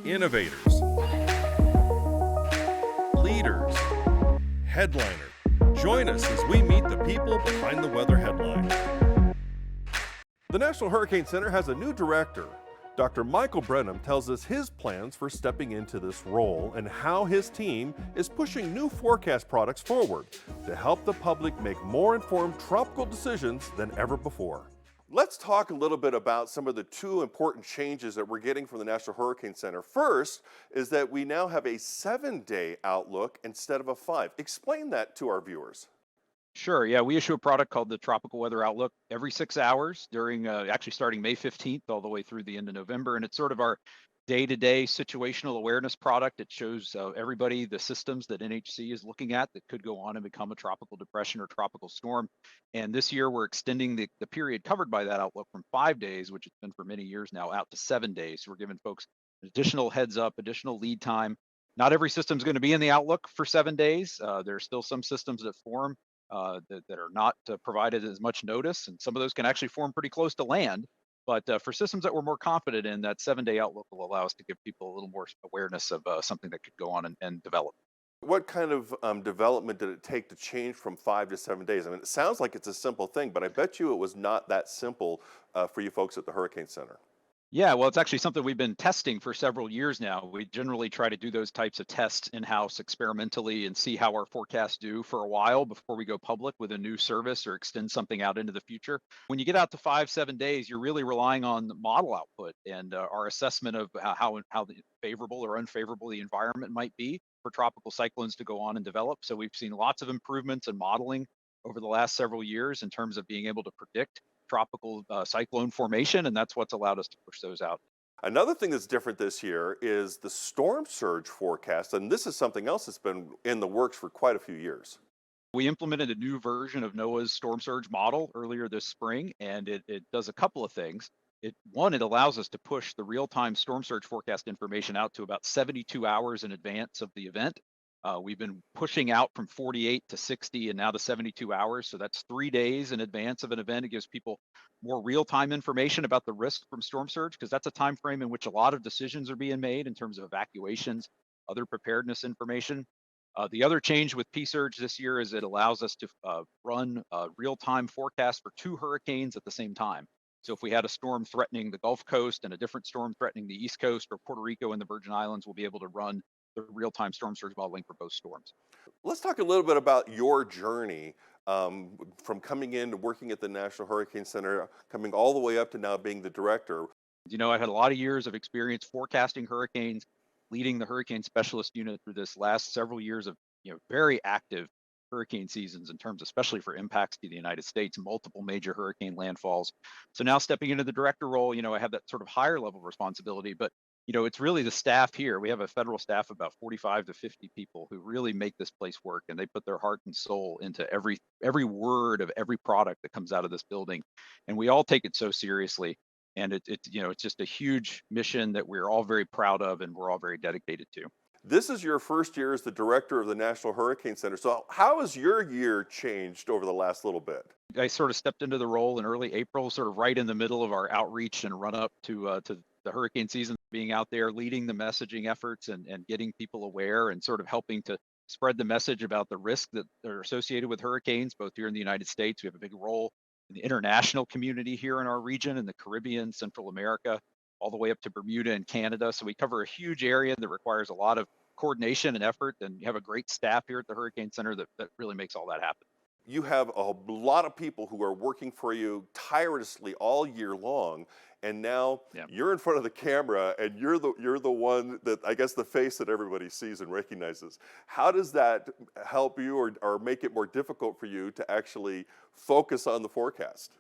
Innovators, leaders, headliner. Join us as we meet the people behind the weather headline. The National Hurricane Center has a new director. Dr. Michael Brennan tells us his plans for stepping into this role and how his team is pushing new forecast products forward to help the public make more informed tropical decisions than ever before. Let's talk a little bit about some of the two important changes that we're getting from the National Hurricane Center. First is that we now have a 7-day outlook instead of a 5. Explain that to our viewers. Sure. Yeah, we issue a product called the Tropical Weather Outlook every 6 hours during actually starting May 15th all the way through the end of November. And it's sort of our day-to-day situational awareness product. It shows everybody the systems that NHC is looking at that could go on and become a tropical depression or tropical storm. And this year we're extending the period covered by that outlook from 5 days, which it's been for many years now, out to 7 days. So we're giving folks additional heads up, additional lead time. Not every system is going to be in the outlook for 7 days. There are still some systems that form that are not provided as much notice, and some of those can actually form pretty close to land. But for systems that we're more confident in, that 7-day outlook will allow us to give people a little more awareness of something that could go on and develop. What kind of development did it take to change from 5 to 7 days? I mean, it sounds like it's a simple thing, but I bet you it was not that simple for you folks at the Hurricane Center. Yeah, well, it's actually something we've been testing for several years now. We generally try to do those types of tests in-house experimentally and see how our forecasts do for a while before we go public with a new service or extend something out into the future. When you get out to 5, 7 days, you're really relying on the model output and our assessment of how the favorable or unfavorable the environment might be for tropical cyclones to go on and develop. So we've seen lots of improvements in modeling over the last several years in terms of being able to predict tropical cyclone formation, and that's what's allowed us to push those out. Another thing that's different this year is the storm surge forecast, and this is something else that's been in the works for quite a few years. We implemented a new version of NOAA's storm surge model earlier this spring, and it does a couple of things. It allows us to push the real-time storm surge forecast information out to about 72 hours in advance of the event. We've been pushing out from 48 to 60 and now to 72 hours. So that's 3 days in advance of an event. It gives people more real-time information about the risk from storm surge because that's a time frame in which a lot of decisions are being made in terms of evacuations, other preparedness information. The other change with P-Surge this year is it allows us to run a real-time forecast for two hurricanes at the same time. So if we had a storm threatening the Gulf Coast and a different storm threatening the East Coast or Puerto Rico and the Virgin Islands, we'll be able to run the real-time storm surge modeling for both storms. Let's talk a little bit about your journey from coming in to working at the National Hurricane Center, coming all the way up to now being the director. You know, I had a lot of years of experience forecasting hurricanes, leading the hurricane specialist unit through this last several years of very active hurricane seasons in terms, especially for impacts to the United States, multiple major hurricane landfalls. So now stepping into the director role, I have that sort of higher level responsibility, but it's really the staff here. We have a federal staff of about 45 to 50 people who really make this place work, and they put their heart and soul into every word of every product that comes out of this building, and we all take it so seriously. And it's just a huge mission that we're all very proud of, and we're all very dedicated to. This is your first year as the director of the National Hurricane Center. So, how has your year changed over the last little bit? I sort of stepped into the role in early April, sort of right in the middle of our outreach and run up to the hurricane season, being out there leading the messaging efforts and getting people aware and sort of helping to spread the message about the risk that are associated with hurricanes, both here in the United States. We have a big role in the international community here in our region, in the Caribbean, Central America, all the way up to Bermuda and Canada. So we cover a huge area that requires a lot of coordination and effort. And you have a great staff here at the Hurricane Center that really makes all that happen. You have a lot of people who are working for you tirelessly all year long, and now Yeah. you're in front of the camera and you're the one that, I guess, the face that everybody sees and recognizes. How does that help you or make it more difficult for you to actually focus on the forecast?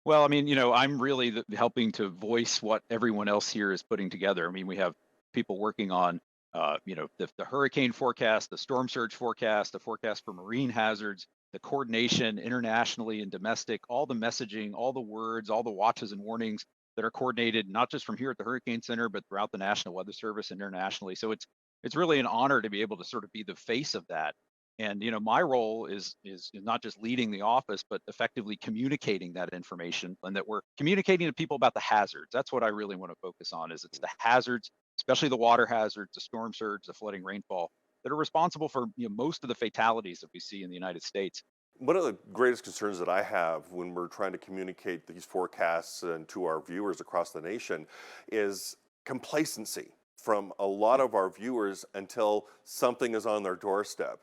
Well, I mean, I'm really helping to voice what everyone else here is putting together. I mean, we have people working on, the hurricane forecast, the storm surge forecast, the forecast for marine hazards, the coordination internationally and domestic, all the messaging, all the words, all the watches and warnings that are coordinated, not just from here at the Hurricane Center, but throughout the National Weather Service internationally. So it's really an honor to be able to sort of be the face of that. And my role is not just leading the office, but effectively communicating that information, and that we're communicating to people about the hazards. That's what I really want to focus on. Is it's the hazards, especially the water hazards, the storm surge, the flooding, rainfall, that are responsible for most of the fatalities that we see in the United States. One of the greatest concerns that I have when we're trying to communicate these forecasts and to our viewers across the nation is complacency from a lot of our viewers until something is on their doorstep.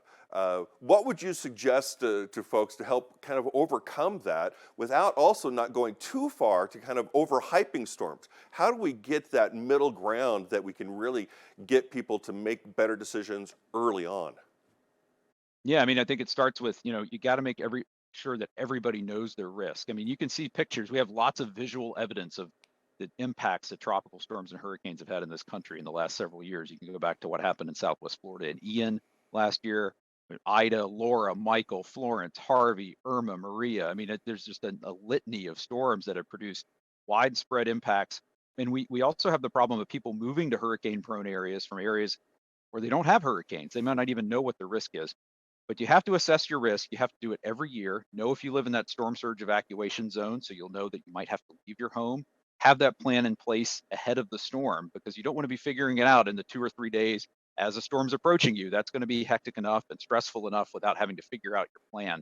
What would you suggest to folks to help kind of overcome that without also not going too far to kind of overhyping storms? How do we get that middle ground that we can really get people to make better decisions early on? Yeah, I mean, I think it starts with, you got to make every sure that everybody knows their risk. I mean, you can see pictures. We have lots of visual evidence of the impacts that tropical storms and hurricanes have had in this country in the last several years. You can go back to what happened in Southwest Florida and Ian last year, Ida, Laura, Michael, Florence, Harvey, Irma, Maria. I mean, there's just a litany of storms that have produced widespread impacts. And we also have the problem of people moving to hurricane prone areas from areas where they don't have hurricanes. They might not even know what the risk is. But you have to assess your risk. You have to do it every year. Know if you live in that storm surge evacuation zone, so you'll know that you might have to leave your home. Have that plan in place ahead of the storm, because you don't want to be figuring it out in the 2 or 3 days as a storm's approaching you. That's going to be hectic enough and stressful enough without having to figure out your plan.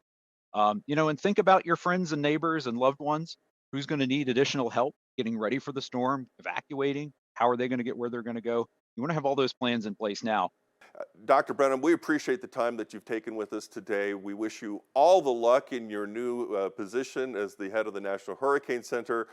And think about your friends and neighbors and loved ones. Who's going to need additional help getting ready for the storm, evacuating? How are they going to get where they're going to go? You want to have all those plans in place now. Dr. Brennan, we appreciate the time that you've taken with us today. We wish you all the luck in your new position as the head of the National Hurricane Center.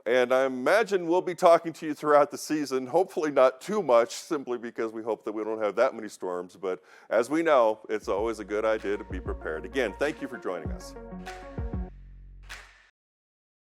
And I imagine we'll be talking to you throughout the season, hopefully not too much, simply because we hope that we don't have that many storms. But as we know, it's always a good idea to be prepared. Again, thank you for joining us.